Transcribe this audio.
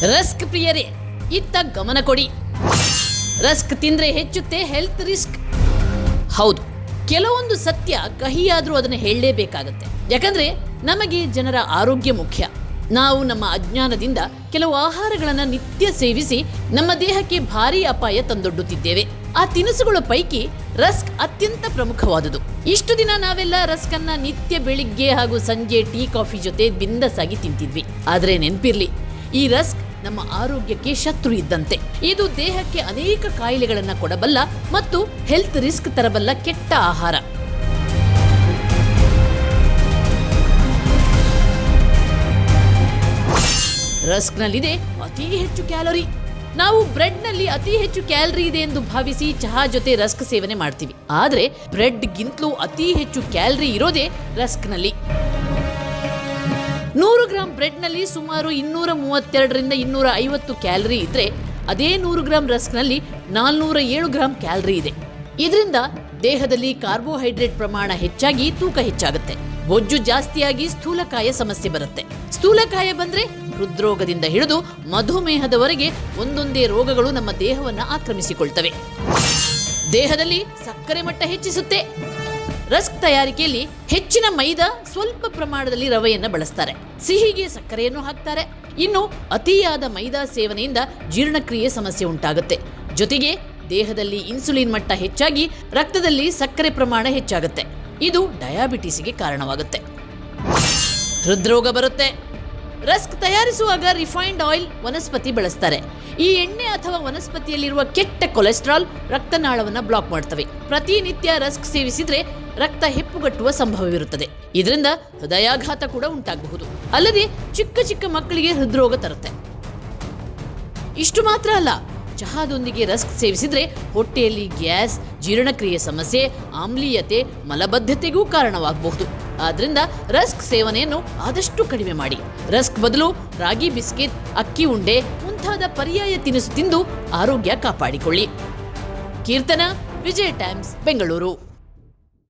Rusk ಪ್ರಿಯರೇ, ಇತ್ತ ಗಮನ ಕೊಡಿ. ರಸ್ಕ್ ತಿಂದ್ರೆ ಹೆಚ್ಚುತ್ತೆ ಹೆಲ್ತ್ ರಿಸ್ಕ್. ಹೌದು, ಕೆಲವೊಂದು ಸತ್ಯ ಕಹಿಯಾದ್ರೂ ಅದನ್ನು ಹೇಳಲೇಬೇಕಾಗತ್ತೆ. ಯಾಕಂದ್ರೆ ನಮಗೆ ಜನರ ಆರೋಗ್ಯ ಮುಖ್ಯ. ನಾವು ನಮ್ಮ ಅಜ್ಞಾನದಿಂದ ಕೆಲವು ಆಹಾರಗಳನ್ನು ನಿತ್ಯ ಸೇವಿಸಿ ನಮ್ಮ ದೇಹಕ್ಕೆ ಭಾರೀ ಅಪಾಯ ತಂದೊಡ್ಡುತ್ತಿದ್ದೇವೆ. ಆ ತಿನಿಸುಗಳ ಪೈಕಿ ರಸ್ಕ್ ಅತ್ಯಂತ ಪ್ರಮುಖವಾದುದು. ಇಷ್ಟು ದಿನ ನಾವೆಲ್ಲ ರಸ್ಕ್ ಅನ್ನ ನಿತ್ಯ ಬೆಳಿಗ್ಗೆ ಹಾಗೂ ಸಂಜೆ ಟೀ ಕಾಫಿ ಜೊತೆ ಬಿಂದಸಾಗಿ ತಿಂತಿದ್ವಿ. ಆದ್ರೆ ನೆನ್ಪಿರ್ಲಿ, ಈ ರಸ್ಕ್ ನಮ್ಮ ಆರೋಗ್ಯಕ್ಕೆ ಶತ್ರು ಇದ್ದಂತೆ. ಇದು ದೇಹಕ್ಕೆ ಅನೇಕ ಕಾಯಿಲೆಗಳನ್ನು ಕೊಡಬಲ್ಲ ಮತ್ತು ಹೆಲ್ತ್ ರಿಸ್ಕ್ ತರಬಲ್ಲ ಕೆಟ್ಟ ಆಹಾರ. ರಸ್ಕ್ನಲ್ಲಿದೆ ಅತಿ ಹೆಚ್ಚು ಕ್ಯಾಲೋರಿ. ನಾವು ಬ್ರೆಡ್ನಲ್ಲಿ ಅತಿ ಹೆಚ್ಚು ಕ್ಯಾಲರಿ ಇದೆ ಎಂದು ಭಾವಿಸಿ ಚಹಾ ಜೊತೆ ರಸ್ಕ್ ಸೇವನೆ ಮಾಡ್ತೀವಿ. ಆದ್ರೆ ಬ್ರೆಡ್ಗಿಂತಲೂ ಅತಿ ಹೆಚ್ಚು ಕ್ಯಾಲರಿ ಇರೋದೇ ರಸ್ಕ್ನಲ್ಲಿ. 100 ಗ್ರಾಂ ಬ್ರೆಡ್ನಲ್ಲಿ ಸುಮಾರು 232ರಿಂದ 250 ಕ್ಯಾಲರಿ ಇದ್ರೆ, ಅದೇ 100 ಗ್ರಾಂ ರಸ್ಕ್ನಲ್ಲಿ 407 ಗ್ರಾಂ ಕ್ಯಾಲರಿ ಇದೆ. ಇದರಿಂದ ದೇಹದಲ್ಲಿ ಕಾರ್ಬೋಹೈಡ್ರೇಟ್ ಪ್ರಮಾಣ ಹೆಚ್ಚಾಗಿ ತೂಕ ಹೆಚ್ಚಾಗುತ್ತೆ. ಬೊಜ್ಜು ಜಾಸ್ತಿಯಾಗಿ ಸ್ಥೂಲಕಾಯ ಸಮಸ್ಯೆ ಬರುತ್ತೆ. ಸ್ಥೂಲಕಾಯ ಬಂದ್ರೆ ಹೃದ್ರೋಗದಿಂದ ಹಿಡಿದು ಮಧುಮೇಹದವರೆಗೆ ಒಂದೊಂದೇ ರೋಗಗಳು ನಮ್ಮ ದೇಹವನ್ನು ಆಕ್ರಮಿಸಿಕೊಳ್ತವೆ. ದೇಹದಲ್ಲಿ ಸಕ್ಕರೆ ಮಟ್ಟ ಹೆಚ್ಚಿಸುತ್ತೆ. ರಸ್ಕ್ ತಯಾರಿಕೆಯಲ್ಲಿ ಹೆಚ್ಚಿನ ಮೈದಾ, ಸ್ವಲ್ಪ ಪ್ರಮಾಣದಲ್ಲಿ ರವೆಯನ್ನು ಬಳಸ್ತಾರೆ. ಸಿಹಿಗೆ ಸಕ್ಕರೆಯನ್ನು ಹಾಕ್ತಾರೆ. ಇನ್ನು ಅತಿಯಾದ ಮೈದಾ ಸೇವನೆಯಿಂದ ಜೀರ್ಣಕ್ರಿಯೆ ಸಮಸ್ಯೆ ಉಂಟಾಗುತ್ತೆ. ಜೊತೆಗೆ ದೇಹದಲ್ಲಿ ಇನ್ಸುಲಿನ್ ಮಟ್ಟ ಹೆಚ್ಚಾಗಿ ರಕ್ತದಲ್ಲಿ ಸಕ್ಕರೆ ಪ್ರಮಾಣ ಹೆಚ್ಚಾಗುತ್ತೆ. ಇದು ಡಯಾಬಿಟಿಸ್ಗೆ ಕಾರಣವಾಗುತ್ತೆ. ಹೃದ್ರೋಗ ಬರುತ್ತೆ. ರಸ್ಕ್ ತಯಾರಿಸುವಾಗ ರಿಫೈನ್ಡ್ ಆಯಿಲ್, ವನಸ್ಪತಿ ಬಳಸ್ತಾರೆ. ಈ ಎಣ್ಣೆ ಅಥವಾ ವನಸ್ಪತಿಯಲ್ಲಿರುವ ಕೆಟ್ಟ ಕೊಲೆಸ್ಟ್ರಾಲ್ ರಕ್ತನಾಳವನ್ನು ಬ್ಲಾಕ್ ಮಾಡ್ತವೆ. ಪ್ರತಿನಿತ್ಯ ರಸ್ಕ್ ಸೇವಿಸಿದ್ರೆ ರಕ್ತ ಹೆಪ್ಪುಗಟ್ಟುವ ಸಂಭವವಿರುತ್ತದೆ. ಇದರಿಂದ ಹೃದಯಾಘಾತ ಕೂಡ ಉಂಟಾಗಬಹುದು. ಅಲ್ಲದೆ ಚಿಕ್ಕ ಚಿಕ್ಕ ಮಕ್ಕಳಿಗೆ ಹೃದ್ರೋಗ ತರುತ್ತೆ. ಇಷ್ಟು ಮಾತ್ರ ಅಲ್ಲ, ಚಹಾದೊಂದಿಗೆ ರಸ್ಕ್ ಸೇವಿಸಿದ್ರೆ ಹೊಟ್ಟೆಯಲ್ಲಿ ಗ್ಯಾಸ್, ಜೀರ್ಣಕ್ರಿಯೆ ಸಮಸ್ಯೆ, ಆಮ್ಲೀಯತೆ, ಮಲಬದ್ಧತೆಗೂ ಕಾರಣವಾಗಬಹುದು. ಆದ್ರಿಂದ ರಸ್ಕ್ ಸೇವನೆಯನ್ನು ಆದಷ್ಟು ಕಡಿಮೆ ಮಾಡಿ. ರಸ್ಕ್ ಬದಲು ರಾಗಿ ಬಿಸ್ಕೆಟ್, ಅಕ್ಕಿ ಉಂಡೆ ಮುಂತಾದ ಪರ್ಯಾಯ ತಿನಿಸು ತಿಂದು ಆರೋಗ್ಯ ಕಾಪಾಡಿಕೊಳ್ಳಿ. ಕೀರ್ತನ, ವಿಜಯ ಟೈಮ್ಸ್, ಬೆಂಗಳೂರು.